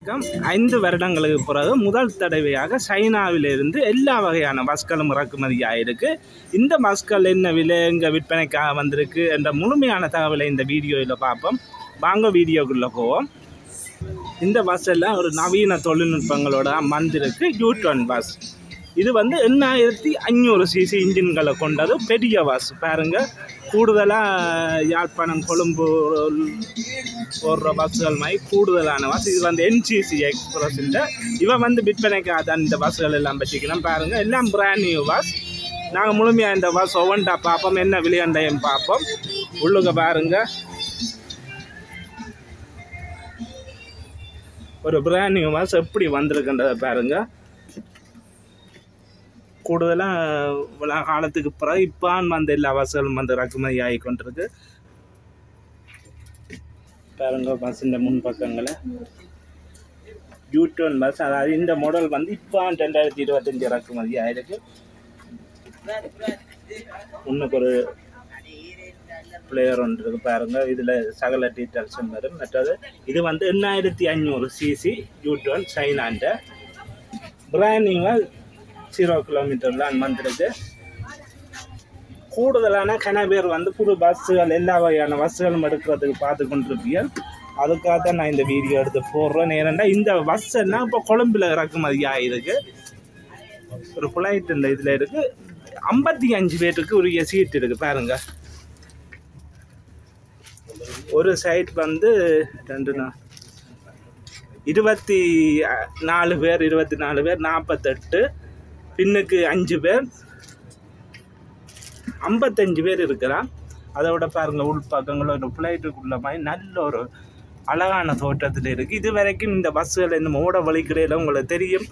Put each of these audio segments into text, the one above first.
வணக்கம். 5 வருடங்களுக்கு பிறகு முதல் தடவையாக சைனாவிலிருந்து எல்லா வகையான பஸ்களும் இறக்குமதியாயிருக்கு. இந்த பஸ்கள் என்ன விலை, எங்கே விற்பனைக்காக வந்திருக்கு என்ற முழுமையான தகவலை இந்த வீடியோவில் பார்ப்போம். வாங்க வீடியோக்குள்ளே போவோம். இந்த பஸ் எல்லாம் ஒரு நவீன தொழில்நுட்பங்களோட வந்திருக்கு. U-turn bus. இது 8500 cc இன்ஜின்களை கொண்டது பெரிய பஸ். பாருங்கள், கூடுதலாக யாழ்ப்பாணம் கொழும்பு போடுற பஸ்கள் மாதிரி கூடுதலான பஸ். இது NCC எக்ஸ்பிரஸ். இவன் விற்பனைக்காக தான் இந்த பஸ்கள் எல்லாம் வச்சுக்கலாம். பாருங்கள், எல்லாம் பிராண்ட் நியூ பஸ். நாங்கள் முழுமையாக இந்த பஸ் ஒவ்வொன்றா பார்ப்போம், என்ன விலையண்டையும் பார்ப்போம். உள்ளுக்க பாருங்கள், ஒரு பிராண்ட் நியூ பஸ் எப்படி வந்திருக்குன்றதை பாருங்கள். கூடுதலாக காலத்துக்கு பிறகு இப்பான் எல்லா பஸ்களும் இறக்குமதி ஆகி கொண்டிருக்கு. பாருங்க, பஸ்ஸின் முன்பக்கங்களை U-turn பஸ். அதாவது இந்த மாடல் இப்பான் 2025 இறக்குமதி ஆயிருக்கு. முன்னுக்கு ஒரு பிளேயர் ஒன்று இருக்கு பாருங்க. இதில் சகல டீட்டெயில்ஸும் வரும். மற்றது இது 8500 cc U-turn சைனாண்ட பிராண்ட் நியூவாக 0 கிலோமீட்டர்லாம் வந்திருக்கு. கூடுதலான கனபேர் புது பஸ்ஸுகள் எல்லா வகையான பஸ்ஸுகளும் எடுக்கிறதுக்கு பார்த்து கொண்டிருப்பீர்கள். அதுக்காக தான் நான் இந்த வீடியோ எடுத்து போடுறேன். ஏன்னா இந்த பஸ் எல்லாம் இப்போ கொழும்பில் இறக்குமதி ஆகிருக்கு. ஒரு ஃப்ளைட் இந்த இதில் இருக்குது. 55 பேருக்கு உரிய சீட் இருக்குது பாருங்க. ஒரு சைட் 24 பேர் 48, பின்னுக்கு 5 பேர், 55 பேர் இருக்கிறான். அதை விட பாருங்கள், உள்பக்கங்களும் ஒரு ஃப்ளைட்டுக்குள்ள மாதிரி நல்ல ஒரு அழகான தோற்றத்தில் இருக்குது. இது வரைக்கும் இந்த பஸ்ஸுகள் இன்னும் ஓட வழிக்கிடையில் உங்களுக்கு தெரியும்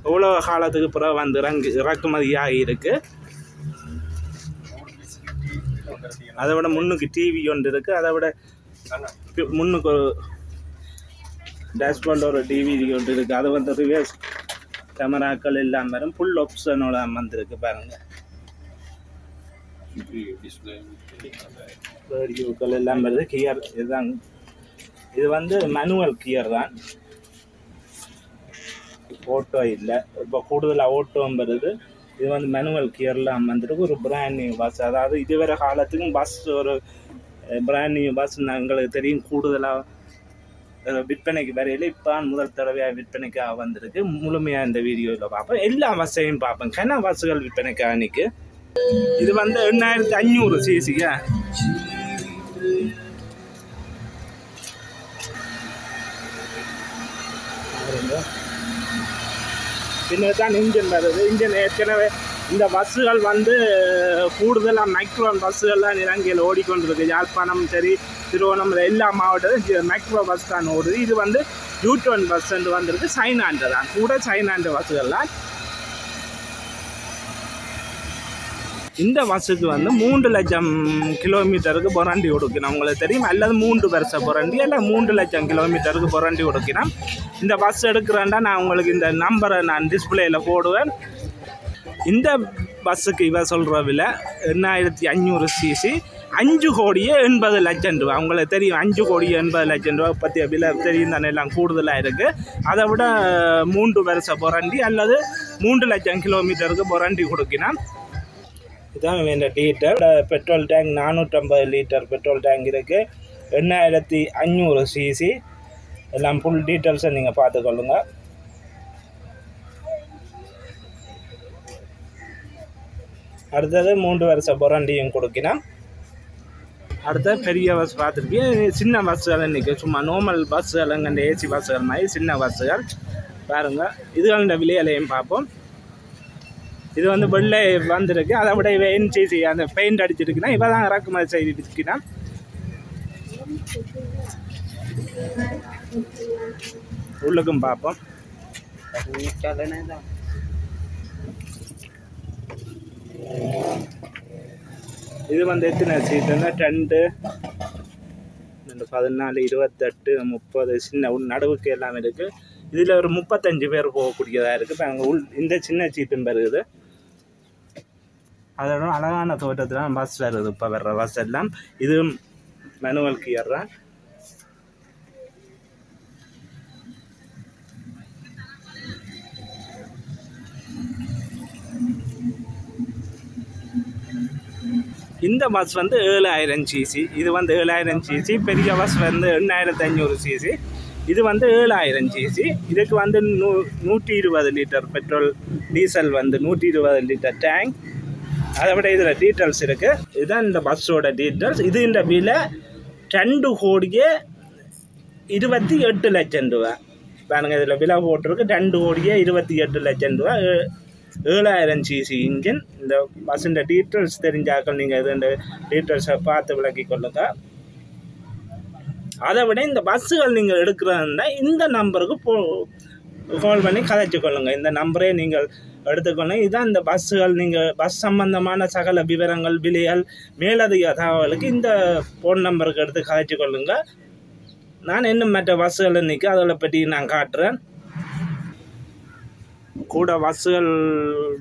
எவ்வளோ காலத்துக்கு பிறகு இறக்குமதியாக இருக்குது. அதை விட முன்னுக்கு டிவி ஒன்று இருக்குது. அதை விட முன்னுக்கு ஒரு டேஷ்போர்டில் ஒரு டிவிடி ஒன்று இருக்குது. அது ரிவர்ஸ் கேமராக்கள் எல்லாம் வரும். ஃபுல் ஆப்ஷனோட வந்திருக்கு பாருங்கள். ரேடியோக்கள் எல்லாம் வருது. கியர் இதுதான். இது மேனுவல் கியர் தான், ஓட்டோ இல்லை. இப்போ கூடுதலாக ஓட்டோவும் வருது. இது மேனுவல் கியர்லாம் வந்துருக்கு. ஒரு பிராண்ட் நியூ பஸ். அதாவது இதுவரை காலத்துக்கும் பஸ் ஒரு பிராண்ட் நியூ பஸ் எங்களுக்கு தெரியும். கூடுதலாக விற்பனைக்கு வரையில் இப்போ முதல் தடவையாக விற்பனைக்காக வந்திருக்கு. முழுமையாக இந்த வீடியோவில் பார்ப்போம். எல்லா பஸ்ஸையும் பார்ப்போம். கன பஸ்ஸுகள் விற்பனைக்காக நிற்கு. இது 8500 cc. பின்னர் தான் இன்ஜின் வருது. இன்ஜின் ஏற்கனவே இந்த பஸ்ஸுகள் கூடுதலாக மைக்ரோன் பஸ்ஸுகள்லாம் இலங்கையில் ஓடிக்கொண்டிருக்கு. யாழ்ப்பாணம் சரி, திருவோணமலை எல்லா மாவட்டத்திலும் மைக்ரோ பஸ் தான் ஓடுது. இது U-turn பஸ் என்று வந்திருக்கு. சைனாண்ட தான் கூட சைனாண்ட பஸ்ஸுகள்லாம். இந்த பஸ்ஸுக்கு 3 லட்சம் கிலோமீட்டருக்கு பொரண்டி கொடுக்கணும். உங்களுக்கு தெரியும், அல்லது 3 வருஷம் பொரண்டி, அல்ல 3 லட்சம் கிலோமீட்டருக்கு பொரண்டி கொடுக்கணும். இந்த பஸ் எடுக்கிறேன்டா நான் உங்களுக்கு இந்த நம்பரை நான் டிஸ்பிளேயில் போடுவேன். இந்த பஸ்ஸுக்கு இவ சொல்கிற விலை 8500 cc 5,80,00,000 ரூபா. உங்களுக்கு தெரியும், 5,80,00,000 ரூபா பற்றிய விலை தெரியும் தானே, எல்லாம் கூடுதலாக இருக்குது. அதை விட 3 வருஷம் பொரண்டி அல்லது 3 லட்சம் கிலோமீட்டருக்கு பொரண்டி கொடுக்கணும். இதுதான் வேண்ட டீட்டர். Petrol tank 450 litre petrol tank இருக்குது. 8500 cc. எல்லாம் ஃபுல் டீட்டெயில்ஸை நீங்கள் பார்த்துக்கொள்ளுங்க. அடுத்தது 3 வருஷம் பொரண்டியும் கொடுக்கணும். அடுத்த பெரிய பஸ் பார்த்துருப்பீங்க. சின்ன பஸ்ஸுகள் இன்றைக்கி சும்மா நார்மல் பஸ்ஸுகள், அங்கே ஏசி பஸ்ஸுகள் மாதிரி சின்ன பஸ்ஸுகள் பாருங்கள். இதுகளோட விலையிலையும் பார்ப்போம். இது வெள்ளை வந்திருக்கு. அதை விட இவ NCC அந்த பெயிண்ட் அடிச்சிருக்குன்னா இவ தான் இறக்குமதி செய்திருக்குன்னா. உள்ளுக்கும் பார்ப்போம். இது எத்தனை சீட்டுன்னா 2, 14, 28, 30 சின்ன நடுவுக்கு எல்லாம் இருக்குது. இதில் ஒரு 35 பேர் போகக்கூடியதாக இருக்குது. இப்போ அங்கே இந்த சின்ன சீட்டும் வருது. அதோட அழகான தோட்டத்தில் பஸ் வருது. இப்போ வர்ற பஸ் எல்லாம் இது மேனுவல் கியர் தான். இந்த பஸ் வந்து 7000 சிசி. இது வந்து 7000 சிசி. பெரிய பஸ் வந்து 8500 சிசி. இது வந்து 7000 சிசி. இதுக்கு வந்து 120 லிட்டர் பெட்ரோல், டீசல் வந்து 120 லிட்டர் டேங்க். அதை விட இதில் டீட்டெயில்ஸ் இருக்குது. இதுதான் இந்த பஸ்ஸோட டீட்டெயில்ஸ். இது இந்த விலை 2,28,00,000 ரூபா. பாருங்கள், இதில் விலை போட்டிருக்கு 2,28,00,000 ரூபா. 7000 சிசி இன்ஜின். இந்த பஸ்ஸுன்ற டீட்டெயில்ஸ் தெரிஞ்சாக்கள் நீங்கள் இது டீட்டெயில்ஸை பார்த்து விளக்கி கொள்ளுங்க. அதை விட இந்த பஸ்ஸுகள் நீங்கள் எடுக்கிறதுனா இந்த நம்பருக்கு கால் பண்ணி கதைச்சு கொள்ளுங்கள். இந்த நம்பரே நீங்கள் எடுத்துக்கொள்ளுங்க. இதுதான் இந்த பஸ்ஸுகள். நீங்கள் பஸ் சம்பந்தமான சகல விவரங்கள், விலைகள், மேலதிக தகவலுக்கு இந்த ஃபோன் நம்பருக்கு எடுத்து கதைச்சு கொள்ளுங்கள். நான் இன்னும் மற்ற பஸ்ஸுகள் இன்றைக்கி அதில் பற்றி நான் காட்டுறேன். கூட பஸ்ஸுகள்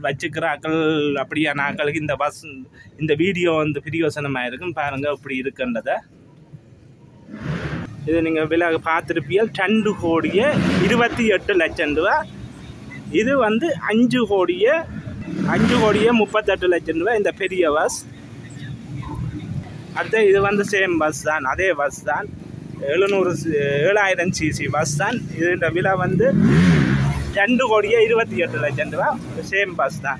வச்சுக்கிறாக்கள் அப்படியான ஆக்களுக்கு இந்த வீடியோ வந்து பிரயோசனமாக இருக்கும். பாருங்கள் இப்படி இருக்குன்றதை. இது நீங்கள் விலை பார்த்துருப்பீங்க. 2,28,00,000 ரூபா. இது வந்து 5,38,00,000 ரூபா இந்த பெரிய பஸ். அடுத்த இது வந்து சேம் பஸ் தான், அதே பஸ் தான். 7000 சிசி பஸ் தான். இதோட விலை வந்து 2,28,00,000 ரூபா. சேம் பஸ் தான்.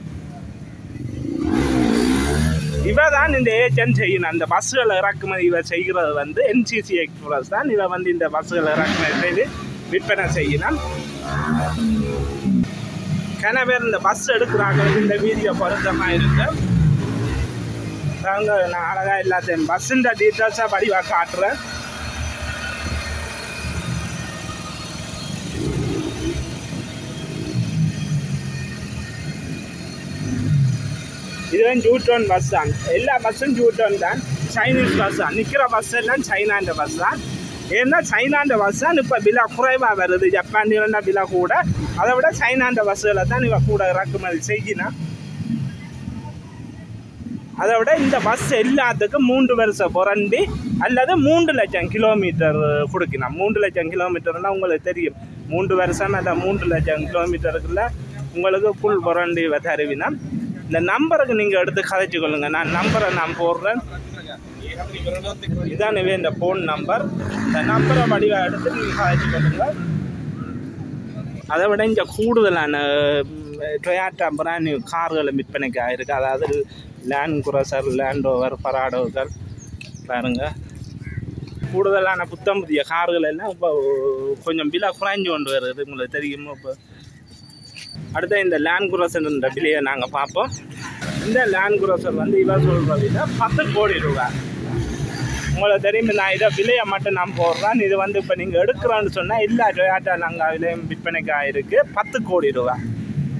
இவ தான் இந்த ஏஜென்ட் செய்யணும். அந்த பஸ்ஸுகளை இறக்குமதி இவ செய்கிறது வந்து NCC எக்ஸ்பிரஸ் தான். இவ வந்து இந்த பஸ்ஸுகளை இறக்குமதி செய்து விற்பனை செய்யணும். கனவேர் இந்த பஸ் எடுக்கிறாங்க. இந்த வீடியோ பொருத்தமாக இருக்கு. நாங்கள் நான் அழகாக எல்லாத்தையும் பஸ்ஸுன்ற டீட்டெயில்ஸாக வடிவாக காட்டுறேன். இதுதான் ஜூட்டோன் பஸ் தான். எல்லா பஸ்ஸும் ஜூட்டோன் தான். சைனீஸ் பஸ் தான். நிற்கிற பஸ் எல்லாம் சைனாண்ட பஸ் தான். ஏன்னா சைனாண்ட பஸ் தான் இப்போ விலை குறைவாக வருது. ஜப்பானியன்னா விலை கூட. அதை விட சைனாண்ட பஸ்ஸுகளை தான் இவ கூட இறக்குமதி செய்யணும். அதை விட இந்த பஸ் எல்லாத்துக்கும் 3 வருஷம் வாரண்டி அல்லது 3 லட்சம் கிலோமீட்டர் கொடுக்கணும். 3 லட்சம் கிலோமீட்டர்னால் உங்களுக்கு தெரியும். 3 வருஷம் அல்ல 3 லட்சம் கிலோமீட்டருக்குள்ள உங்களுக்கு ஃபுல் வாரண்டி தருவினா. இந்த நம்பருக்கு நீங்கள் எடுத்து கதைச்சு கொள்ளுங்கள். நான் நம்பரை நான் போடுறேன். இதான் இந்த ஃபோன் நம்பர். இந்த நம்பரை வடிவாக எடுத்து நீங்கள் கதைச்சு கொள்ளுங்கள். அதை விட இங்கே கூடுதலான டொயாட்டா பிராண்ட் நியூ கார்களை விற்பனைக்கு ஆகிருக்கு. அதாவது லேண்ட் குரூசர், லேண்ட் ரோவர், பராடோகள் பாருங்கள். கூடுதலான புத்தம் புதிய கார்கள் எல்லாம் இப்போ கொஞ்சம் விலை குறைஞ்சு கொண்டு வருது. உங்களுக்கு தெரியுமா? இப்போ அடுத்த இந்த லேண்ட் குரூசர்ன்ற விலையை நாங்கள் பார்ப்போம். இந்த லேண்ட் குரூசர் வந்து இவ சொல்கிற விலை 10 கோடி ரூபா. உங்களுக்கு தெரியும். நான் இதை விலையை மட்டும் நான் போடுறேன். இது வந்து இப்போ நீங்கள் எடுக்கிறோன்னு சொன்னால் எல்லா டொயாட்டா நாங்கள் விலையும் விற்பனைக்கு ஆகிருக்கு. 10 கோடி ரூபா.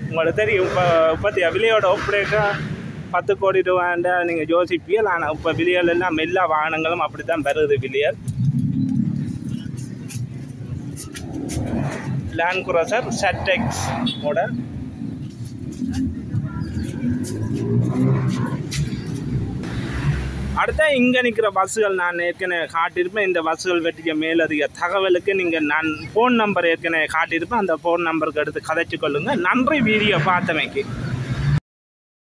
உங்களுக்கு தெரியும். இப்போ விலையோட ஒப்படைக்க 10 கோடி ரூபாண்டா நீங்கள் யோசிப்பீங்க. ஆனால் இப்போ விலைகள் எல்லாம் எல்லா வாகனங்களும் அப்படி தான் வருது விலையல். Land Cruiser ZX model. அடுத்த இங்கே நிற்கிற பஸ்ஸுகள் நான் ஏற்கனவே காட்டியிருப்பேன். இந்த பஸ்ஸுகள் வெட்டிக்க மேலதிக தகவலுக்கு நீங்கள் நான் ஃபோன் நம்பர் ஏற்கனவே காட்டியிருப்பேன். அந்த ஃபோன் நம்பருக்கு எடுத்து கதைச்சு கொள்ளுங்கள். நன்றி வீடியோ பார்த்தமைக்கு.